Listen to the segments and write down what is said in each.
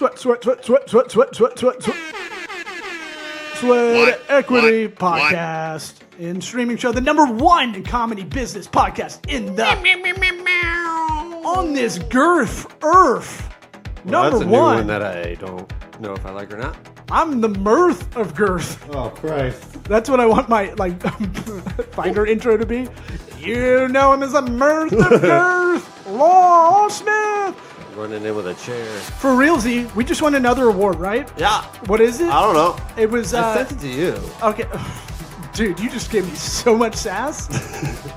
Sweat Equity Podcast and streaming show, the #1 comedy business podcast in the on this girth earth. Well, Number that's a new one one that I don't know if I like or not. I'm the mirth of girth. Oh Christ! That's what I want my finder intro to be. You know him as the mirth of girth, Law Smith. Running in with a chair. For realsy, we just won another award, right? Yeah. What is it? I don't know. It was. I sent it to you. Okay. Dude, you just gave me so much sass.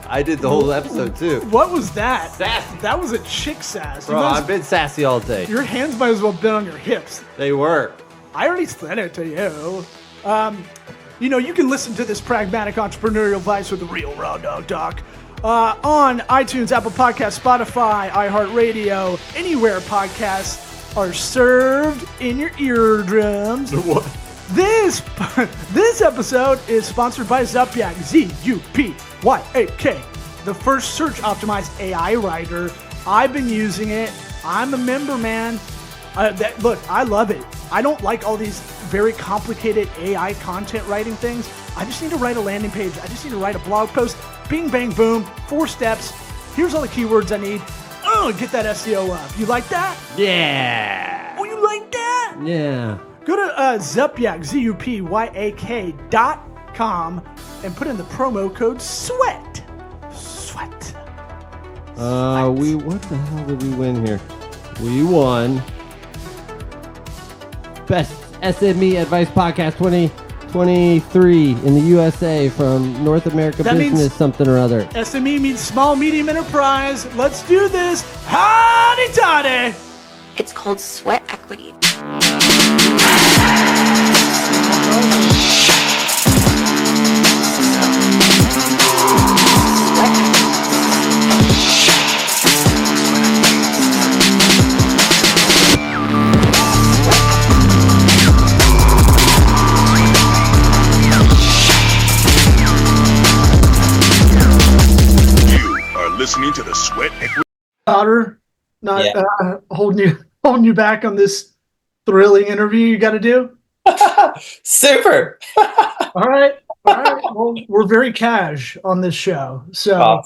I did the whole episode too. What was that? Sassy. That was a chick sass. Bro, I've been sassy all day. Your hands might as well have been on your hips. They were. I already sent it to you. You can listen to this pragmatic entrepreneurial advice with the real raw dog talk on iTunes, Apple Podcasts, Spotify, iHeartRadio, anywhere podcasts are served in your eardrums. What? This episode is sponsored by Zupyak, Zupyak, the first search optimized AI writer. I've been using it. I'm a member, man. Look, I love it. I don't like all these very complicated AI content writing things. I just need to write a landing page. I just need to write a blog post. Bing, bang, boom. 4 steps. Here's all the keywords I need. Get that SEO up. You like that? Yeah. Oh, you like that? Yeah. Go to Zupyak, ZUPYAK.com and put in the promo code SWEAT. Sweat. What the hell did we win here? We won Best SME Advice Podcast 2023 in the USA from North America That Business means- something or other. SME means small, medium enterprise. Let's do this. Howdy toddy. It's called sweat equity. Listening to the Sweat Equity. Daughter, not holding you back on this thrilling interview you got to do. Super. All right. Well, we're very cash on this show, so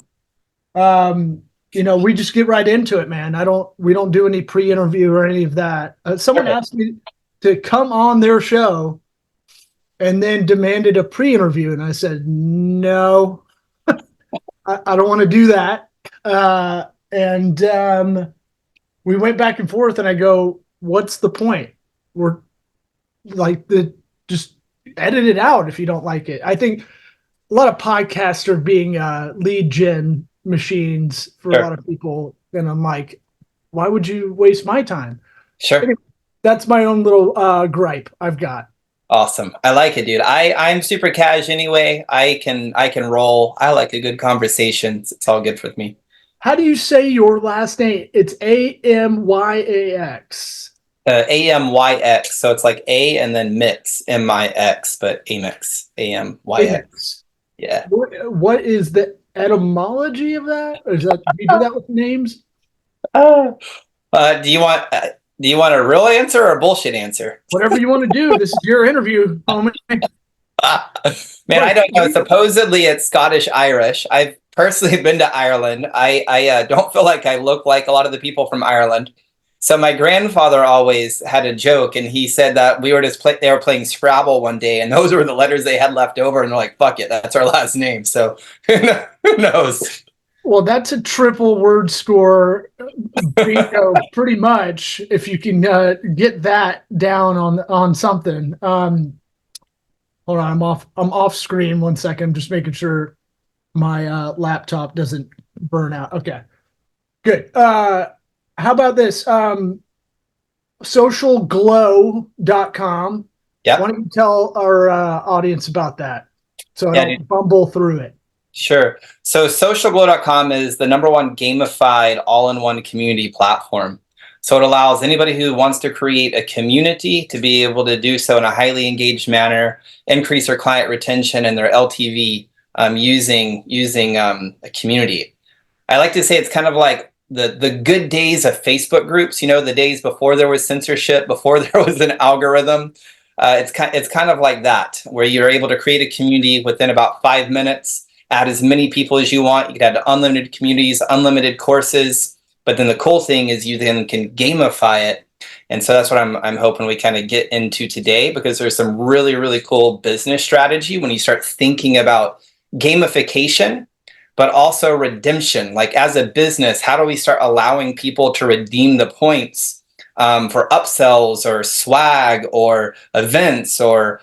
we just get right into it, man. We don't do any pre-interview or any of that. Someone asked me to come on their show, and then demanded a pre-interview, and I said no. I don't want to do that. We went back and forth, and I go, what's the point? We're just edit it out if you don't like it. I think a lot of podcasts are being lead gen machines for a lot of people. And I'm like, why would you waste my time? Sure. Anyway, that's my own little gripe I've got. Awesome. I like it, dude. I'm super cash anyway. I can roll. I like a good conversation. It's all good with me. How do you say your last name? It's Amyx. Amyx. So it's like A and then mix, Mix, but Amyx. Amyx. Yeah. What is the etymology of that? Or do you do that with names? Do you want a real answer or a bullshit answer? Whatever you want to do. This is your interview, homie. Man, I don't know. Supposedly it's Scottish Irish. I've personally been to Ireland. I don't feel like I look like a lot of the people from Ireland. So my grandfather always had a joke, and he said that they were playing Scrabble one day, and those were the letters they had left over, and they're like, fuck it, that's our last name. So who knows? Well, that's a triple word score bingo, pretty much, if you can get that down on something. Hold on, I'm off screen 1 second. I'm just making sure my laptop doesn't burn out. Okay, good. How about this? SocialGlow.com. Yeah. Why don't you tell our audience about that so I don't bumble through it? Sure. So SocialGlow.com is the #1 gamified all-in-one community platform. So it allows anybody who wants to create a community to be able to do so in a highly engaged manner, increase their client retention and their LTV using a community. I like to say it's kind of like the good days of Facebook groups, the days before there was censorship, before there was an algorithm. It's kind of like that, where you're able to create a community within about 5 minutes, add as many people as you want. You can add unlimited communities, unlimited courses. But then the cool thing is you then can gamify it. And so that's what I'm hoping we kind of get into today, because there's some really, really cool business strategy when you start thinking about gamification, but also redemption. Like, as a business, how do we start allowing people to redeem the points for upsells or swag or events or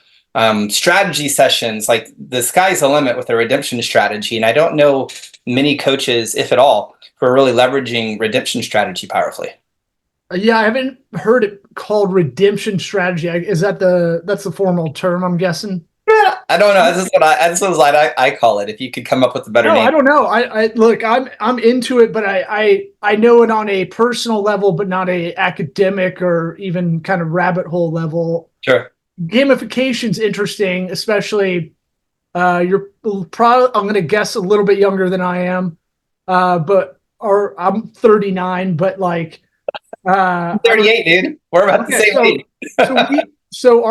strategy sessions? Like, the sky's the limit with a redemption strategy. And I don't know many coaches, if at all, who are really leveraging redemption strategy powerfully. Yeah, I haven't heard it called redemption strategy. That's the formal term, I'm guessing? Yeah, I don't know. This is what I call it. If you could come up with a better name. I don't know. I look, I'm into it, but I know it on a personal level, but not a academic or even kind of rabbit hole level. Sure. Gamification's interesting, especially you're probably, I'm going to guess, a little bit younger than I am, I'm 39, but like. I'm 38, dude. We're about the same age. So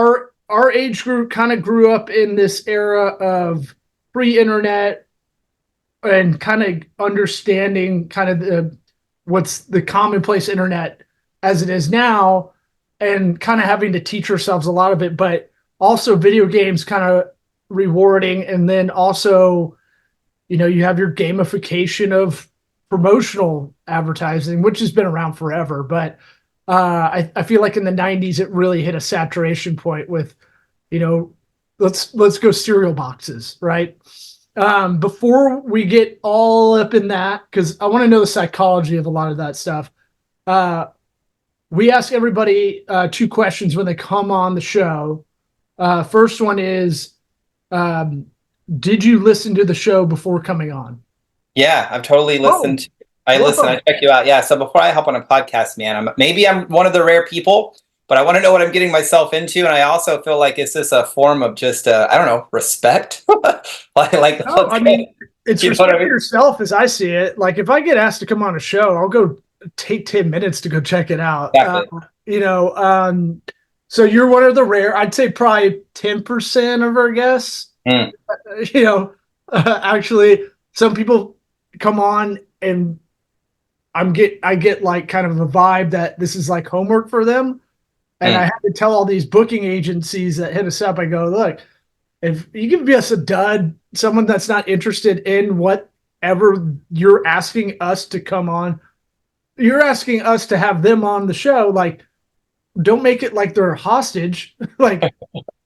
our age group kind of grew up in this era of pre-internet and kind of understanding kind of what's the commonplace internet as it is now, and kind of having to teach ourselves a lot of it, but also video games kind of rewarding. And then also, you have your gamification of promotional advertising, which has been around forever, but I feel like in the 90s it really hit a saturation point with, let's go cereal boxes, right? Before we get all up in that, because I want to know the psychology of a lot of that stuff, we ask everybody 2 questions when they come on the show. First one is, did you listen to the show before coming on? Yeah, I've totally listened. I check you out. Yeah. So before I hop on a podcast, man, I'm one of the rare people, but I want to know what I'm getting myself into. And I also feel like it's just a form of just, I don't know, respect. It's respect for yourself as I see it. Like, if I get asked to come on a show, I'll go take 10 minutes to go check it out. Exactly. So you're one of the rare, I'd say probably 10% of our guests, actually some people come on and I get like kind of a vibe that this is like homework for them. And I have to tell all these booking agencies that hit us up, I go, look, if you give us a dud, someone that's not interested in whatever you're asking us to come on, you're asking us to have them on the show. Like, don't make it like they're hostage. Like,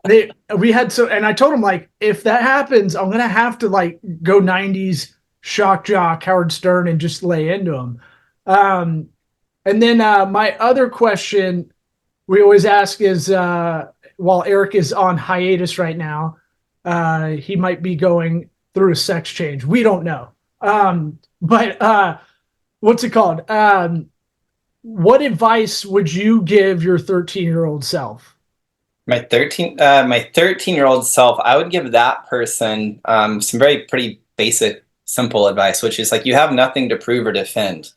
and I told them, like, if that happens, I'm going to have to like go 90s shock jock Howard Stern and just lay into them. And then my other question we always ask is, while Eric is on hiatus right now, he might be going through a sex change. We don't know. But what's it called? What advice would you give your 13-year-old self? My 13-year-old self, I would give that person some pretty basic, simple advice, which is like, you have nothing to prove or defend.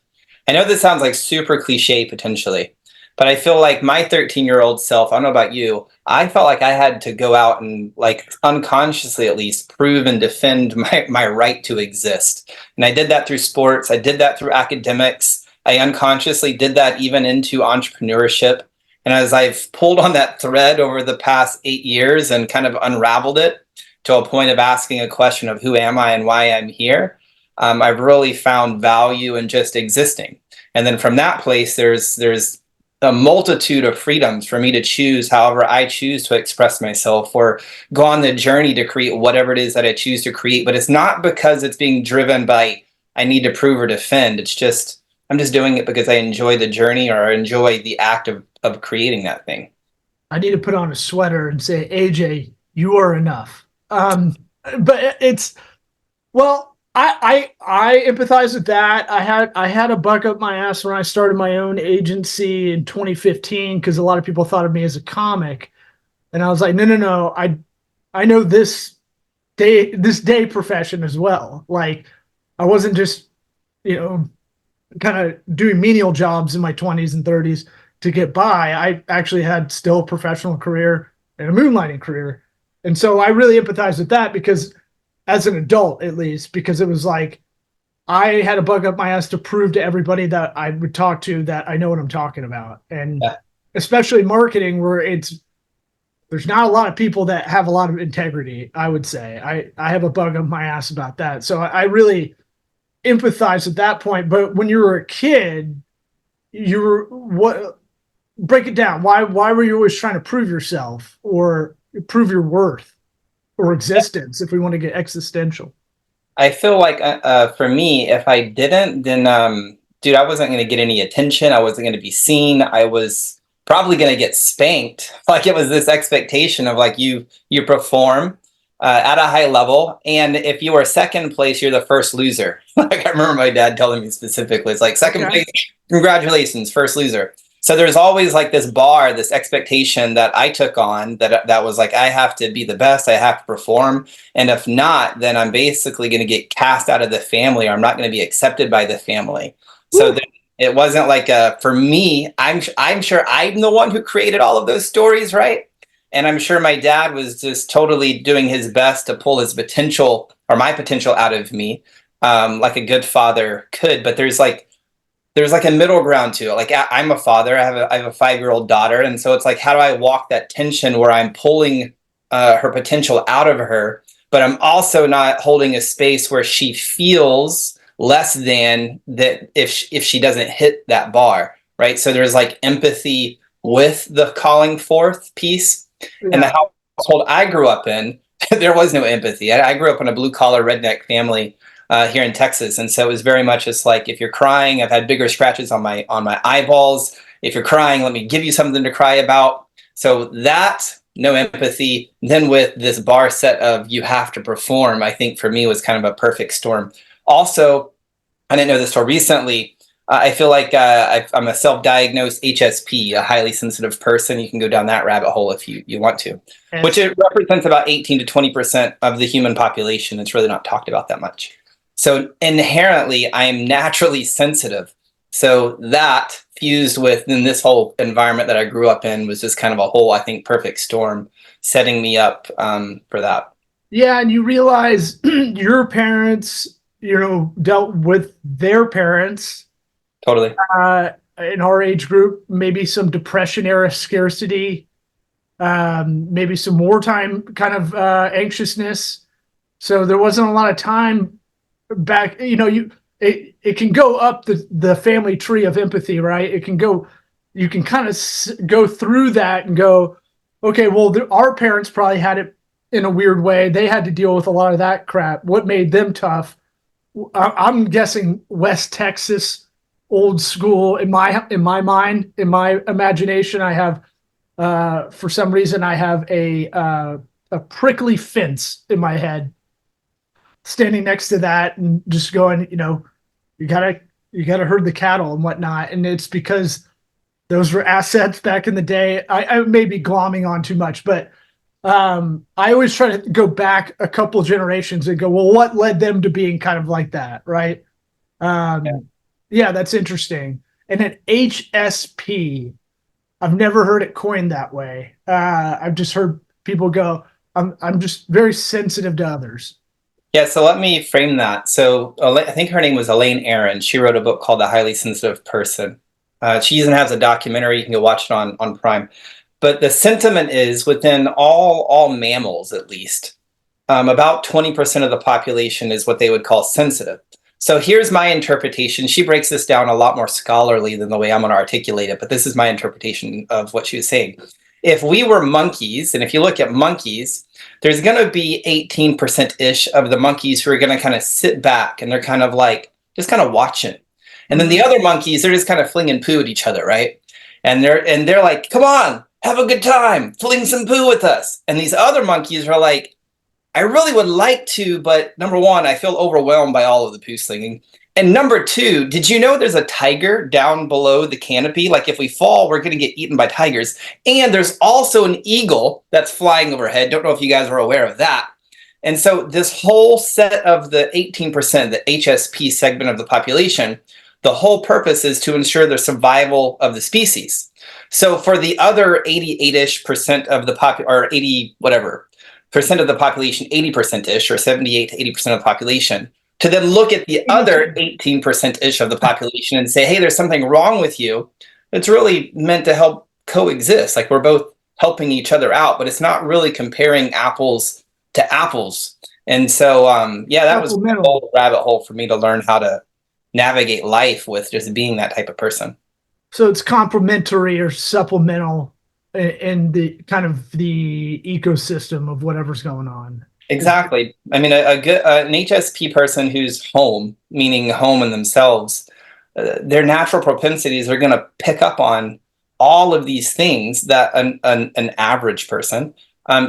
I know this sounds like super cliche potentially, but I feel like my 13-year-old self, I don't know about you, I felt like I had to go out and, like, unconsciously at least, prove and defend my right to exist. And I did that through sports. I did that through academics. I unconsciously did that even into entrepreneurship. And as I've pulled on that thread over the past 8 years and kind of unraveled it to a point of asking a question of who am I and why I'm here, I've really found value in just existing. And then from that place, there's a multitude of freedoms for me to choose however I choose to express myself, or go on the journey to create whatever it is that I choose to create. But it's not because it's being driven by I need to prove or defend. It's just, I'm just doing it because I enjoy the journey, or I enjoy the act of creating that thing. I need to put on a sweater and say, AJ, you are enough. But it's, well, I empathize with that. I had a buck up my ass when I started my own agency in 2015, because a lot of people thought of me as a comic, and I was like, no, I know this day profession as well. Like, I wasn't just kind of doing menial jobs in my 20s and 30s to get by. I actually had still a professional career and a moonlighting career. And so I really empathize with that because as an adult, at least, because it was like, I had a bug up my ass to prove to everybody that I would talk to that I know what I'm talking about. And especially marketing where there's not a lot of people that have a lot of integrity, I would say. I have a bug up my ass about that. So I really empathize at that point. But when you were a kid, break it down. Why were you always trying to prove yourself or prove your worth or existence if we want to get existential? I feel like for me, if I didn't, then dude, I wasn't going to get any attention. I wasn't going to be seen. I was probably going to get spanked. Like it was this expectation of like you perform at a high level, and if you were second place, you're the first loser. Like I remember my dad telling me specifically, it's like second place, congratulations, first loser. So there's always like this bar, this expectation that I took on that was like, I have to be the best, I have to perform. And if not, then I'm basically going to get cast out of the family, or I'm not going to be accepted by the family. So it wasn't like for me, I'm sure I'm the one who created all of those stories, right? And I'm sure my dad was just totally doing his best to pull his potential or my potential out of me, like a good father could. But there's like a middle ground to it. Like I'm a father, I have a 5-year-old daughter. And so it's like, how do I walk that tension where I'm pulling her potential out of her, but I'm also not holding a space where she feels less than that if she doesn't hit that bar, right? So there's like empathy with the calling forth piece. Yeah. And the household I grew up in, there was no empathy. I grew up in a blue collar redneck family here in Texas. And so it was very much just like, if you're crying, I've had bigger scratches on my eyeballs. If you're crying, let me give you something to cry about. So that, no empathy. Then with this bar set of you have to perform, I think for me was kind of a perfect storm. Also, I didn't know this till recently. I feel like I'm a self-diagnosed HSP, a highly sensitive person. You can go down that rabbit hole if you want to, which it represents about 18 to 20% of the human population. It's really not talked about that much. So inherently, I am naturally sensitive. So that fused with in this whole environment that I grew up in was just kind of a whole, I think, perfect storm setting me up for that. Yeah, and you realize your parents, dealt with their parents. Totally. In our age group, maybe some depression era scarcity, maybe some wartime kind of anxiousness. So there wasn't a lot of time back. It can go up the family tree of empathy, right? You can kind of go through that and go, okay, well, our parents probably had it in a weird way. They had to deal with a lot of that crap. What made them tough? I'm guessing West Texas, old school. In my mind, in my imagination, I have, for some reason, I have a prickly fence in my head, standing next to that and just going, you gotta herd the cattle and whatnot. And it's because those were assets back in the day. I may be glomming on too much, but I always try to go back a couple generations and go, well, what led them to being kind of like that, right? Yeah, that's interesting. And an HSP, I've never heard it coined that way. I've just heard people go, I'm just very sensitive to others. Yeah, so let me frame that. So I think her name was Elaine Aron. She wrote a book called The Highly Sensitive Person. She even has a documentary. You can go watch it on Prime. But the sentiment is within all mammals, at least, about 20% of the population is what they would call sensitive. So here's my interpretation. She breaks this down a lot more scholarly than the way I'm going to articulate it, but this is my interpretation of what she was saying. If we were monkeys, and if you look at monkeys, there's going to be 18%-ish of the monkeys who are going to kind of sit back and they're kind of like, just kind of watching. And then the other monkeys, they're just kind of flinging poo at each other, right? And they're like, come on, have a good time, fling some poo with us. And these other monkeys are like, I really would like to, but number one, I feel overwhelmed by all of the poo slinging. And number two, did you know there's a tiger down below the canopy? Like if we fall, we're going to get eaten by tigers. And there's also an eagle that's flying overhead. Don't know if you guys are aware of that. And so this whole set of the 18%, the HSP segment of the population, the whole purpose is to ensure the survival of the species. So for the other 88-ish% of the or 80 whatever percent of the population, 80%-ish or 78 to 80% of the population, to then look at the other 18%-ish of the population and say, hey, there's something wrong with you. It's really meant to help coexist. Like we're both helping each other out, but it's not really comparing apples to apples. And so, that was a whole rabbit hole for me to learn how to navigate life with just being that type of person. So it's complementary or supplemental in the kind of the ecosystem of whatever's going on. Exactly. I mean, an HSP person who's home, meaning home in themselves, their natural propensities are going to pick up on all of these things that an average person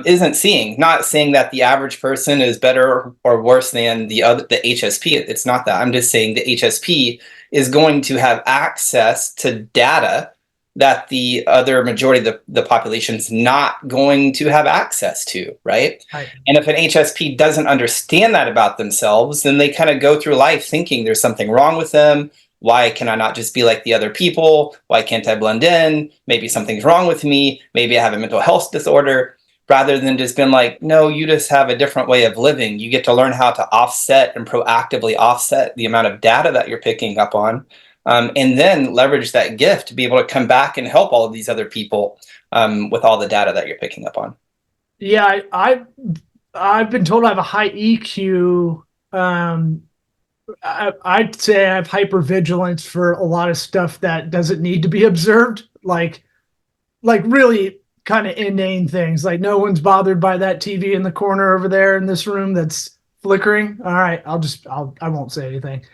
isn't seeing. Not saying that the average person is better or worse than the HSP. It's not that. I'm just saying the HSP is going to have access to data that the other majority of the population is not going to have access to, right? And if an HSP doesn't understand that about themselves, then they kind of go through life thinking there's something wrong with them. Why can I not just be like the other people? Why can't I blend in? Maybe something's wrong with me. Maybe I have a mental health disorder. Rather than just being like, no, you just have a different way of living. You get to learn how to offset and proactively offset the amount of data that you're picking up on. And then leverage that gift to be able to come back and help all of these other people with all the data that you're picking up on. Yeah, I've been told I have a high EQ. I'd say I have hypervigilance for a lot of stuff that doesn't need to be observed, like really kind of inane things. Like no one's bothered by that TV in the corner over there in this room that's flickering. All right, I won't say anything.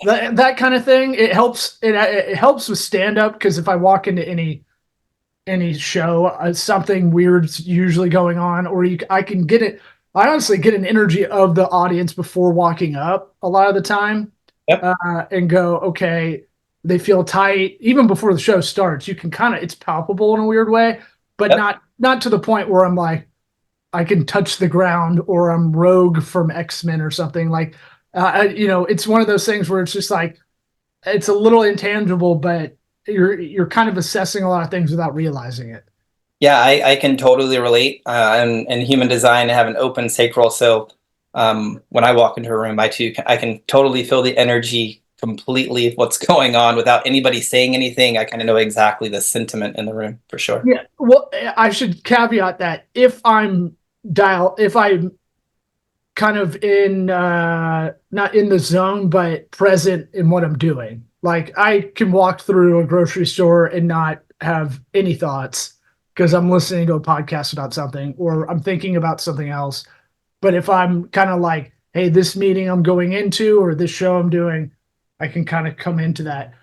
That kind of thing. It helps. It helps with stand up because if I walk into any show, something weird's usually going on, or I can get it. I honestly get an energy of the audience before walking up a lot of the time. Yep. And go, okay, they feel tight even before the show starts. You can it's palpable in a weird way, but Yep. not to the point where I'm like, I can touch the ground or I'm Rogue from X-Men or something like. It's one of those things where it's just like, it's a little intangible, but you're kind of assessing a lot of things without realizing it. Yeah, I can totally relate. In human design, I have an open sacral, so when I walk into a room, I can totally feel the energy completely, what's going on without anybody saying anything. I kind of know exactly the sentiment in the room for sure. Yeah, well, I should caveat that if I'm kind of in not in the zone, but present in what I'm doing. Like I can walk through a grocery store and not have any thoughts because I'm listening to a podcast about something or I'm thinking about something else. But if I'm kind of like, hey, this meeting I'm going into or this show I'm doing, I can kind of come into that.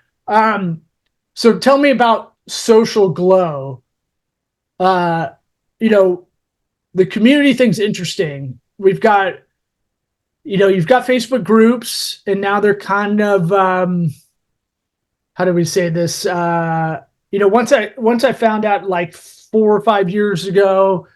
So tell me about SocialGlow. The community thing's interesting. We've got, you've got Facebook groups and now they're kind of, how do we say this? Once I found out like 4 or 5 years ago,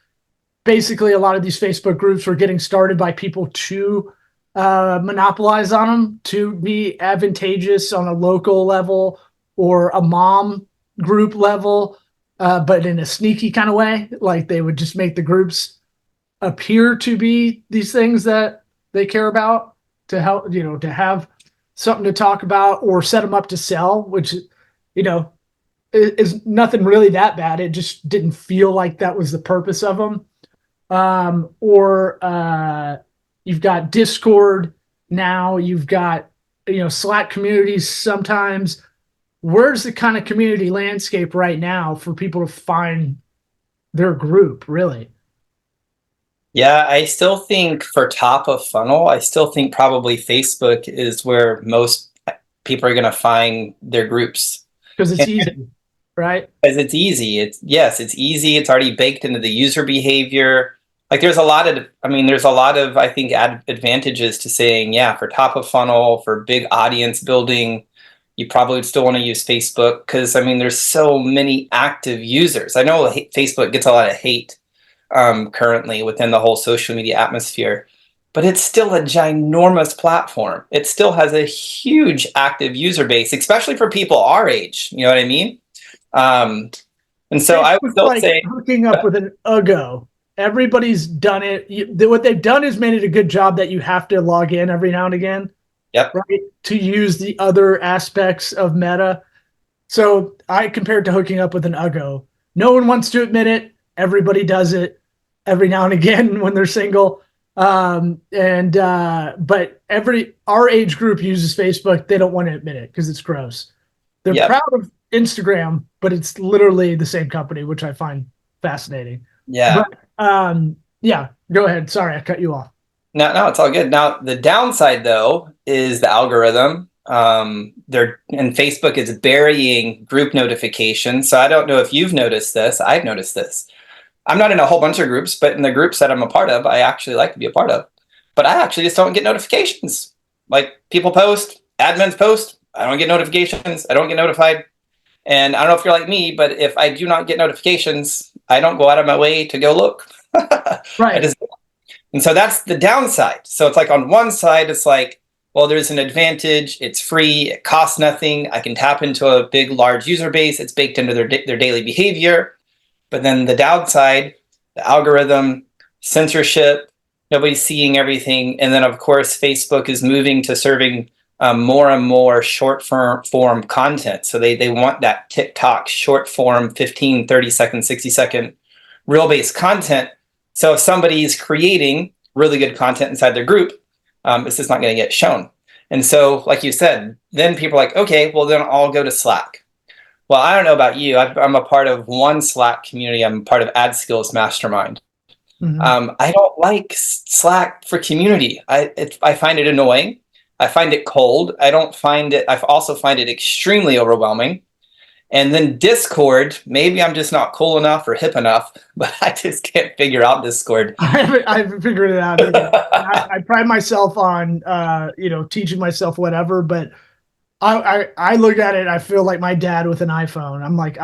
basically a lot of these Facebook groups were getting started by people to monopolize on them, to be advantageous on a local level or a mom group level, but in a sneaky kind of way. Like they would just make the groups appear to be these things that they care about to help, to have something to talk about or set them up to sell, which, is nothing really that bad. It just didn't feel like that was the purpose of them. You've got Discord now, you've got, Slack communities sometimes. Where's the kind of community landscape right now for people to find their group, really? Yeah, I still think for top of funnel, I still think probably Facebook is where most people are going to find their groups. Because it's easy, right? Because it's easy. It's easy. It's already baked into the user behavior. Like there's a lot of, I think, advantages to saying, yeah, for top of funnel, for big audience building, you probably would still want to use Facebook because, there's so many active users. I know Facebook gets a lot of hate currently within the whole social media atmosphere. but it's still a ginormous platform. It still has a huge active user base, especially for people our age. You know what I mean? And so I would still say hooking up with an Ugo. Everybody's done it. What they've done is made it a good job that you have to log in every now and again. Yep. Right. To use the other aspects of Meta. So I compare it to hooking up with an Ugo. No one wants to admit it. Everybody does it every now and again when they're single. But our age group uses Facebook. They don't want to admit it because it's gross. They're proud of Instagram, but it's literally the same company, which I find fascinating. Yeah. But, yeah, go ahead. Sorry, I cut you off. No, it's all good. Now, the downside, though, is the algorithm. And Facebook is burying group notifications. So I don't know if you've noticed this. I've noticed this. I'm not in a whole bunch of groups, but in the groups that I'm a part of, I actually like to be a part of. But I actually just don't get notifications. Like people post, admins post, I don't get notifications. I don't get notified. And I don't know if you're like me, but if I do not get notifications, I don't go out of my way to go look. Right. And so that's the downside. So it's like on one side, it's like, well, there's an advantage. It's free. It costs nothing. I can tap into a big, large user base. It's baked into their daily behavior. But then the downside, the algorithm, censorship, nobody's seeing everything. And then, of course, Facebook is moving to serving more and more short form content. So they want that TikTok short form, 15, 30 second, 60 second, reel-based content. So if somebody's creating really good content inside their group, it's just not going to get shown. And so, like you said, then people are like, okay, well, then I'll go to Slack. Well, I don't know about you. I'm a part of one Slack community. I'm part of Ad Skills Mastermind. Mm-hmm. I don't like Slack for community. I find it annoying. I find it cold. I also find it extremely overwhelming. And then Discord, maybe I'm just not cool enough or hip enough, but I just can't figure out Discord. I haven't figured it out either. I pride myself on, teaching myself whatever, but I look at it, I feel like my dad with an iPhone. I'm like,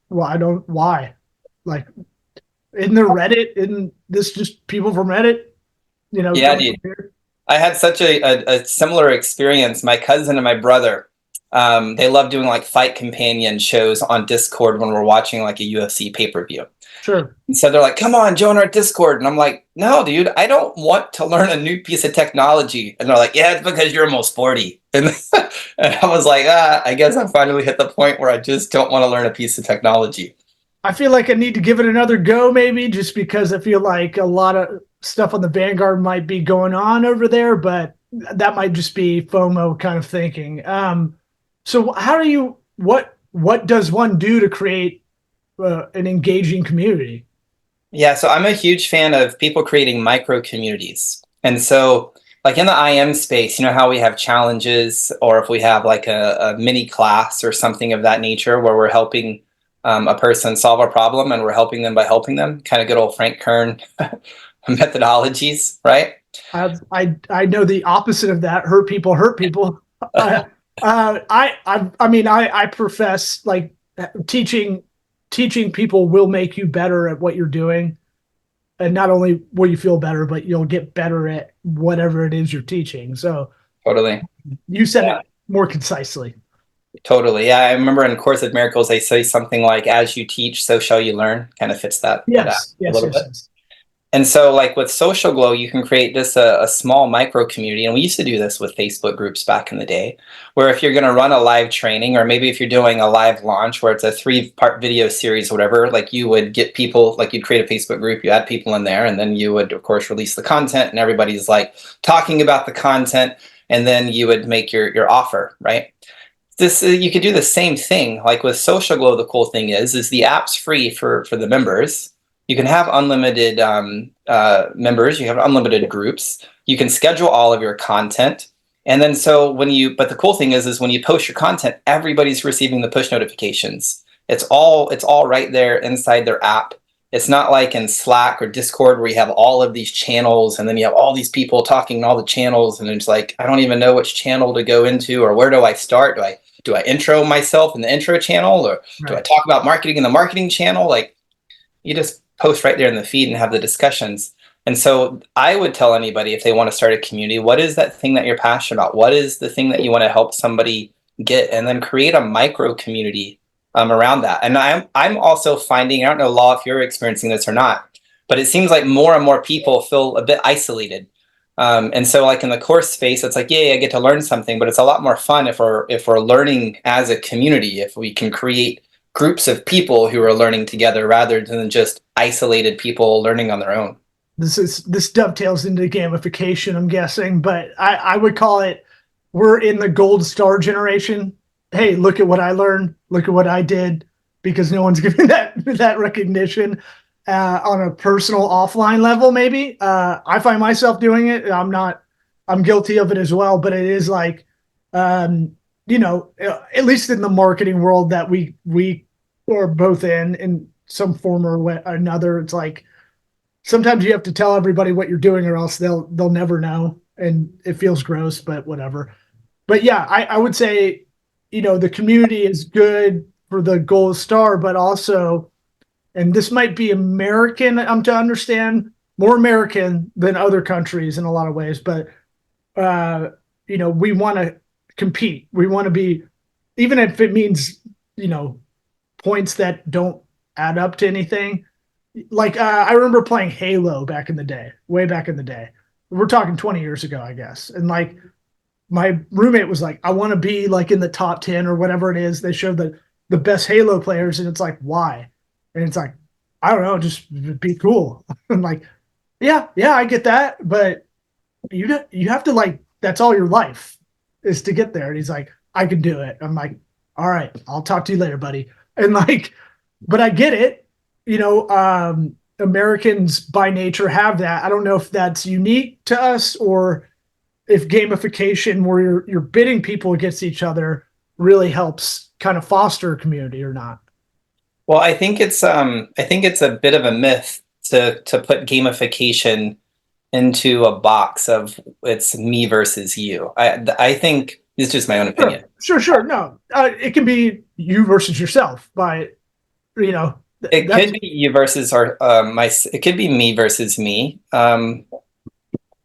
why? Like, isn't there Reddit? Isn't this just people from Reddit? Yeah, dude. I had such a similar experience. My cousin and my brother, they love doing like fight companion shows on Discord when we're watching like a UFC pay-per-view. Sure. And so they're like, come on, join our Discord. And I'm like, no, dude, I don't want to learn a new piece of technology. And they're like, yeah, it's because you're almost 40. And I was like, I guess I finally hit the point where I just don't want to learn a piece of technology. I feel like I need to give it another go, maybe, just because I feel like a lot of stuff on the Vanguard might be going on over there, but that might just be FOMO kind of thinking. So what does one do to create an engaging community? Yeah, so I'm a huge fan of people creating micro communities. And so like in the IM space, you know how we have challenges, or if we have like a mini class or something of that nature where we're helping a person solve a problem and we're helping them by helping them, kind of good old Frank Kern methodologies, right? I know the opposite of that. Hurt people. I profess like teaching people will make you better at what you're doing. And not only will you feel better, but you'll get better at whatever it is you're teaching. So totally. You said it more concisely. Totally. Yeah. I remember in Course of Miracles, they say something like, as you teach, so shall you learn. Kind of fits that. Yes. A little bit. And so like with SocialGlow, you can create just a small micro community. And we used to do this with Facebook groups back in the day, where if you're going to run a live training, or maybe if you're doing a live launch where it's a 3-part video series or whatever, like you would get people, like you'd create a Facebook group, you add people in there, and then you would, of course, release the content, and everybody's like talking about the content, and then you would make your offer, right? You could do the same thing. Like with SocialGlow, the cool thing is the app's free for the members. You can have unlimited members. You have unlimited groups. You can schedule all of your content. And then but the cool thing is when you post your content, everybody's receiving the push notifications. It's all right there inside their app. It's not like in Slack or Discord where you have all of these channels and then you have all these people talking in all the channels. And it's like, I don't even know which channel to go into, or where do I start? Do I intro myself in the intro channel, or do I talk about marketing in the marketing channel? Like, you just post right there in the feed and have the discussions. And so I would tell anybody, if they want to start a community, what is that thing that you're passionate about? What is the thing that you want to help somebody get? And then create a micro community around that. And I'm also finding, I don't know, Law, if you're experiencing this or not, but it seems like more and more people feel a bit isolated. And so like in the course space, it's like, yay, I get to learn something, but it's a lot more fun if we're learning as a community, if we can create groups of people who are learning together rather than just isolated people learning on their own. This dovetails into gamification, I'm guessing, but I would call it, we're in the gold star generation. Hey, look at what I learned. Look at what I did, because no one's giving that recognition on a personal offline level. Maybe I find myself doing it. I'm guilty of it as well, but it is like, at least in the marketing world that we are both in some form or another, it's like, sometimes you have to tell everybody what you're doing or else they'll never know. And it feels gross, but whatever. But yeah, I would say, the community is good for the gold star, but also, and this might be American, to understand, more American than other countries in a lot of ways, but, we want to compete. We want to be, even if it means, points that don't add up to anything. Like, I remember playing Halo back in the day, way back in the day. We're talking 20 years ago, I guess. And like, my roommate was like, I want to be like in the top 10 or whatever it is. They showed the best Halo players. And it's like, why? And it's like, I don't know, just be cool. I'm like, yeah, I get that. But you have to, like, that's all your life is to get there. And he's like, I can do it. I'm like, all right, I'll talk to you later, buddy. And like, but I get it. Americans by nature have that. I don't know if that's unique to us or if gamification, where you're bidding people against each other, really helps kind of foster a community or not. Well, I think it's a bit of a myth to put gamification into a box of it's me versus you. I think it's just my own opinion. Sure. No, it can be you versus yourself by, It could be you versus it could be me versus me.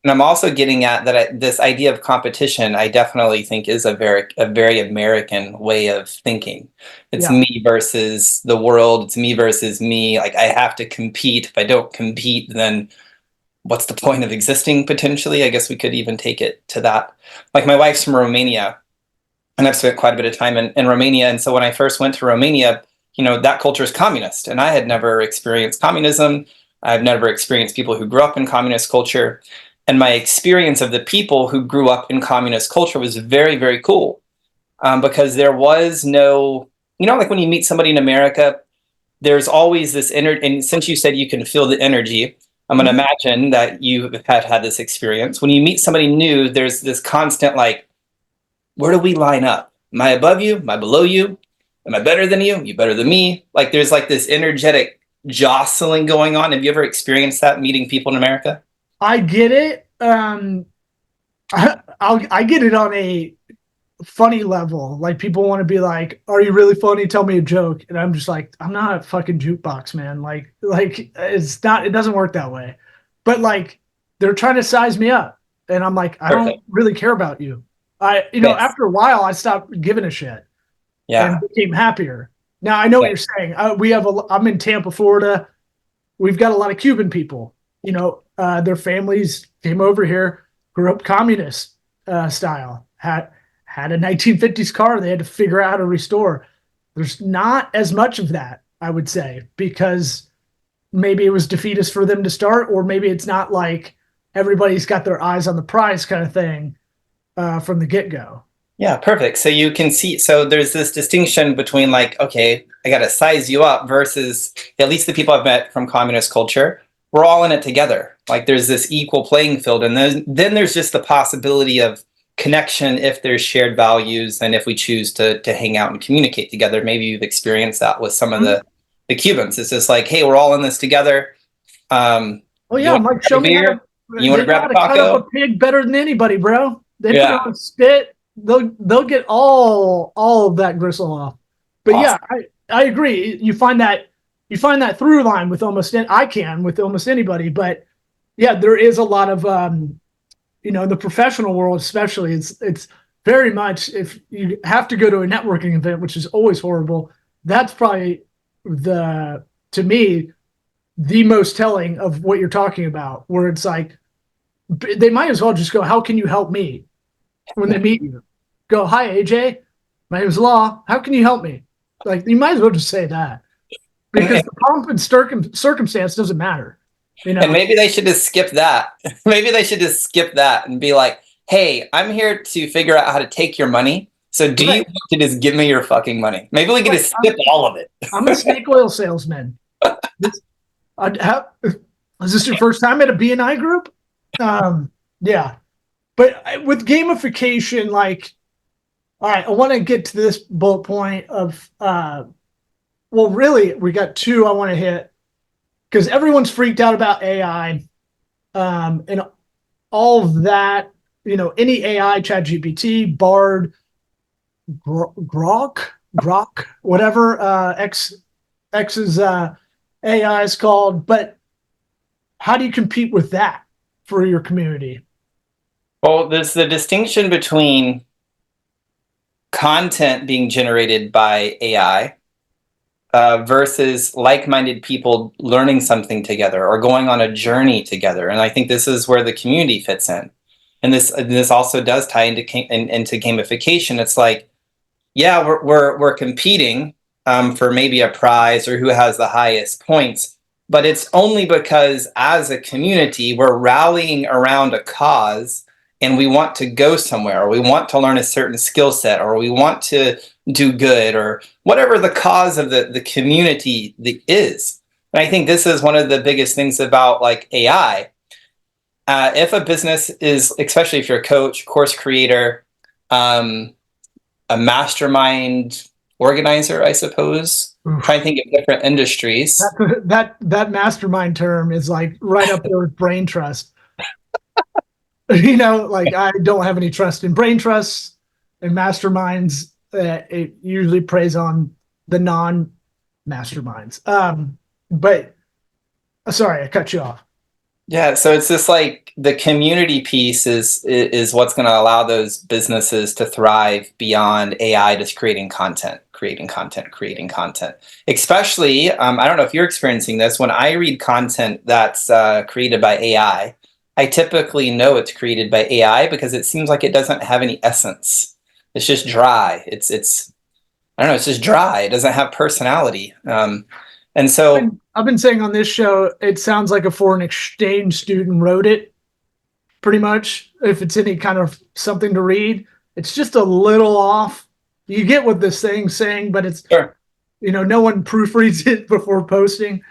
And I'm also getting at that this idea of competition, I definitely think is a very American way of thinking. It's me versus the world. It's me versus me. Like, I have to compete. If I don't compete, then what's the point of existing potentially? I guess we could even take it to that. Like, my wife's from Romania, and I've spent quite a bit of time in Romania. And so when I first went to Romania, that culture is communist, and I had never experienced communism. I've never experienced people who grew up in communist culture. And my experience of the people who grew up in communist culture was very, very cool, because there was no, like when you meet somebody in America, there's always this and since you said you can feel the energy, I'm going to imagine that you have had this experience. When you meet somebody new, there's this constant, like, where do we line up? Am I above you? Am I below you? Am I better than you? You better than me? Like, there's like this energetic jostling going on. Have you ever experienced that meeting people in America? I get it. I get it on a funny level. Like, people want to be like, "Are you really funny? Tell me a joke." And I'm just like, I'm not a fucking jukebox, man. Like it's not. It doesn't work that way. But like, they're trying to size me up, and I'm like, I don't really care about you. After a while, I stopped giving a shit. Yeah, and became happier. Now I know what you're saying. I'm in Tampa, Florida. We've got a lot of Cuban people. Their families came over here, grew up communist style, had a 1950s car they had to figure out how to restore. There's not as much of that, I would say, because maybe it was defeatist for them to start, or maybe it's not like everybody's got their eyes on the prize kind of thing from the get-go. Yeah, perfect. So you can see, so there's this distinction between, like, okay, I got to size you up versus at least the people I've met from communist culture. We're all in it together. Like, there's this equal playing field. And then there's just the possibility of connection if there's shared values and if we choose to hang out and communicate together. Maybe you've experienced that with some of the Cubans. It's just like, hey, we're all in this together. I'm like, show me how you want to grab a taco? Cut up a pig better than anybody, bro. They put on spit. They'll get all of that gristle off. But awesome. Yeah, I agree. You find that through line with almost anybody, but Yeah, there is a lot of in the professional world, especially, it's very much, if you have to go to a networking event, which is always horrible, that's probably to me, the most telling of what you're talking about, where it's like, they might as well just go, how can you help me? When they meet you, go, hi, AJ, my name is Law. How can you help me? Like, you might as well just say that, because the pomp and circumstance doesn't matter. And maybe they should just skip that. Maybe they should just skip that and be like, hey, I'm here to figure out how to take your money. So do you want to just give me your fucking money? Maybe we can just skip all of it. I'm a snake oil salesman. Is this your first time at a BNI group? Yeah. But with gamification, like, all right, I want to get to this bullet point of, well, really, we got two I want to hit, because everyone's freaked out about AI, and all of that, any AI, ChatGPT, Bard, Grok, whatever X's AI is called. But how do you compete with that for your community? Well, there's the distinction between content being generated by AI versus like-minded people learning something together or going on a journey together. And I think this is where the community fits in. And this also does tie into gamification. It's like, yeah, we're competing for maybe a prize or who has the highest points, but it's only because as a community we're rallying around a cause, and we want to go somewhere, or we want to learn a certain skill set, or we want to do good, or whatever the cause of the community is. And I think this is one of the biggest things about like AI. If a business is, especially if you're a coach, course creator, a mastermind organizer, I suppose, trying to think of different industries. That mastermind term is like right up there with brain trust. Like, I don't have any trust in brain trusts and masterminds. It usually preys on the non-masterminds. But sorry, I cut you off. Yeah, so it's just like the community piece is what's going to allow those businesses to thrive beyond AI just creating content. Especially, I don't know if you're experiencing this, when I read content that's created by AI, I typically know it's created by AI because it seems like it doesn't have any essence. It's just dry. It's I don't know, it's just dry. It doesn't have personality. And so I've been saying on this show, it sounds like a foreign exchange student wrote it, pretty much. If it's any kind of something to read, it's just a little off. You get what this thing's saying, but it's, sure. No one proofreads it before posting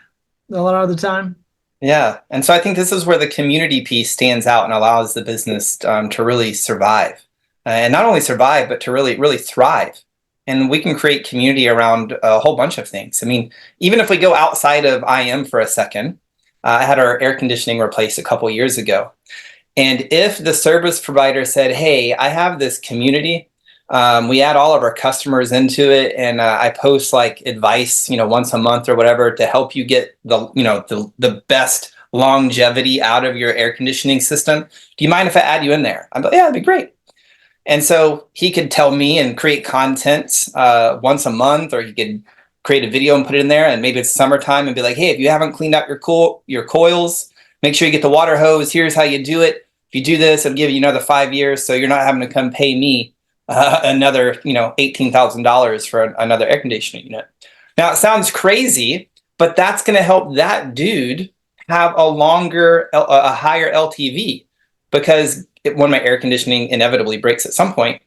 a lot of the time. Yeah. And so I think this is where the community piece stands out and allows the business to really survive. And not only survive, but to really, really thrive. And we can create community around a whole bunch of things. I mean, even if we go outside of IM for a second, I had our air conditioning replaced a couple years ago. And if the service provider said, hey, I have this community, we add all of our customers into it, and I post like advice, once a month or whatever to help you get the best longevity out of your air conditioning system. Do you mind if I add you in there? I'm like, yeah, that'd be great. And so he could tell me and create content once a month, or he could create a video and put it in there. And maybe it's summertime and be like, hey, if you haven't cleaned out your coils, make sure you get the water hose. Here's how you do it. If you do this, it'll give you another 5 years. So you're not having to come pay me another, $18,000 for another air conditioning unit. Now it sounds crazy, but that's going to help that dude have a higher LTV, because when my air conditioning inevitably breaks at some point,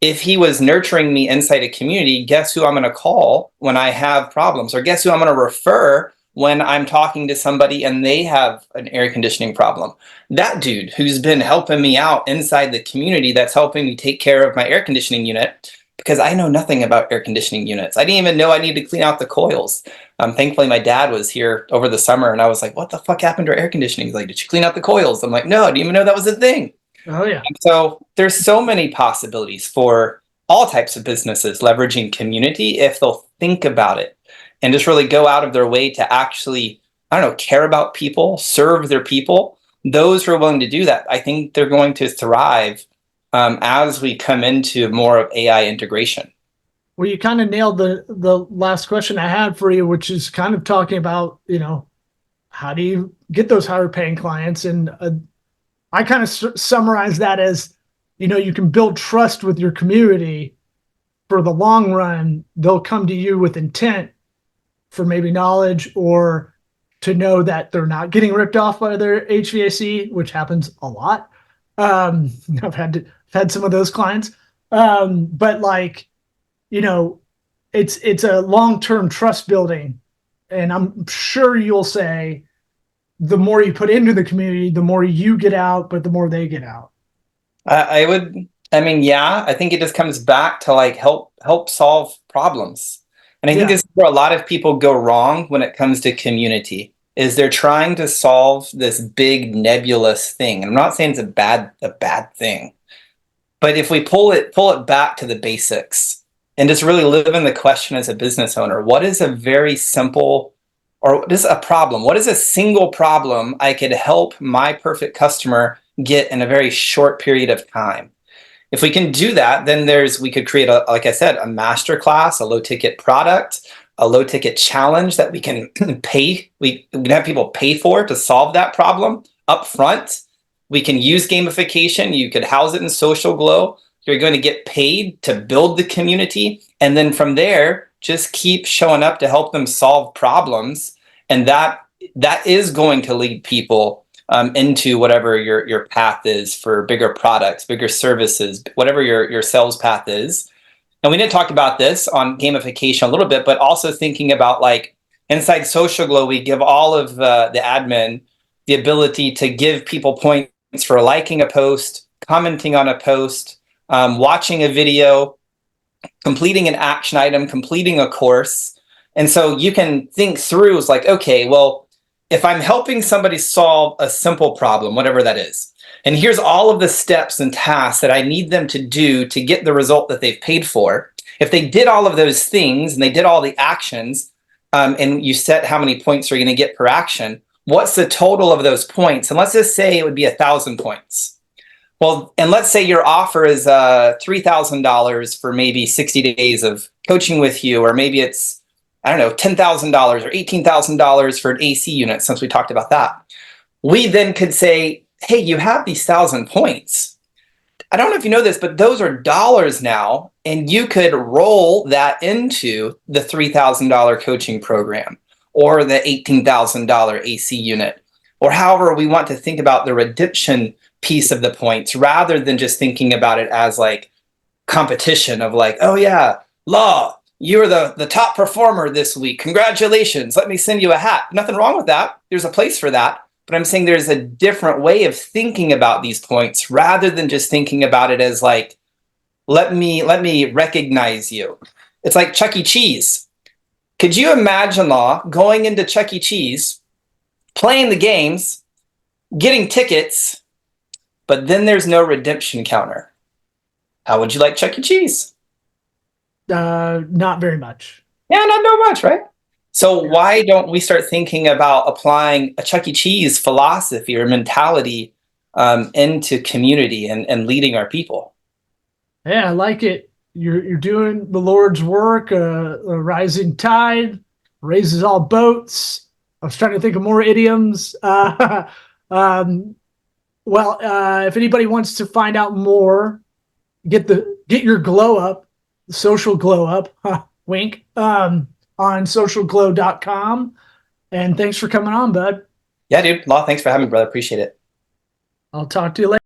if he was nurturing me inside a community, guess who I'm going to call when I have problems, or guess who I'm going to refer when I'm talking to somebody and they have an air conditioning problem? That dude who's been helping me out inside the community, that's helping me take care of my air conditioning unit, because I know nothing about air conditioning units. I didn't even know I needed to clean out the coils. Thankfully, my dad was here over the summer, and I was like, what the fuck happened to our air conditioning? He's like, did you clean out the coils? I'm like, no, I didn't even know that was a thing. Oh, yeah. And so there's so many possibilities for all types of businesses leveraging community if they'll think about it and just really go out of their way to actually, care about people, serve their people, those who are willing to do that, I think they're going to thrive as we come into more of AI integration. Well, you kind of nailed the last question I had for you, which is kind of talking about, how do you get those higher paying clients? And I kind of summarize that as, you can build trust with your community for the long run. They'll come to you with intent for maybe knowledge or to know that they're not getting ripped off by their HVAC, which happens a lot. I've had some of those clients. But like, it's a long-term trust building. And I'm sure you'll say the more you put into the community, the more you get out, but the more they get out. I think it just comes back to like help solve problems. And I think this is where a lot of people go wrong when it comes to community, is they're trying to solve this big nebulous thing. And I'm not saying it's a bad thing, but if we pull it back to the basics and just really live in the question as a business owner, what is a very simple, or what is a problem? What is a single problem I could help my perfect customer get in a very short period of time? If we can do that, then we could create like I said, a masterclass, a low ticket product, a low ticket challenge that we can pay. We can have people pay for to solve that problem up front. We can use gamification. You could house it in SocialGlow. You're going to get paid to build the community. And then from there, just keep showing up to help them solve problems. And that is going to lead people into whatever your path is for bigger products, bigger services, whatever your sales path is. And we didn't talk about this on gamification a little bit, but also thinking about like inside SocialGlow, we give all of the admin the ability to give people points for liking a post, commenting on a post, watching a video, completing an action item, completing a course. And so you can think through, it's like, okay, well, if I'm helping somebody solve a simple problem, whatever that is, and here's all of the steps and tasks that I need them to do to get the result that they've paid for. If they did all of those things and they did all the actions, and you set how many points are you going to get per action, what's the total of those points? And let's just say it would be 1,000 points. Well, and let's say your offer is $3,000 for maybe 60 days of coaching with you, or maybe it's, I don't know, $10,000 or $18,000 for an AC unit, since we talked about that. We then could say, hey, you have these 1,000 points. I don't know if you know this, but those are dollars now, and you could roll that into the $3,000 coaching program or the $18,000 AC unit, or however we want to think about the redemption piece of the points, rather than just thinking about it as like competition of like, oh yeah, Law, you're the top performer this week. Congratulations. Let me send you a hat. Nothing wrong with that. There's a place for that. But I'm saying there's a different way of thinking about these points, rather than just thinking about it as like, let me recognize you. It's like Chuck E. Cheese. Could you imagine, Law, going into Chuck E. Cheese, playing the games, getting tickets, but then there's no redemption counter? How would you like Chuck E. Cheese? Not very much. Yeah, not much, right? So why don't we start thinking about applying a Chuck E. Cheese philosophy or mentality into community and leading our people? Yeah, I like it. You're doing the Lord's work. A rising tide raises all boats. I was trying to think of more idioms. If anybody wants to find out more, get your glow up, social glow up, wink, on socialglow.com. And thanks for coming on, bud. Yeah, dude. Law, thanks for having me, brother. Appreciate it. I'll talk to you later.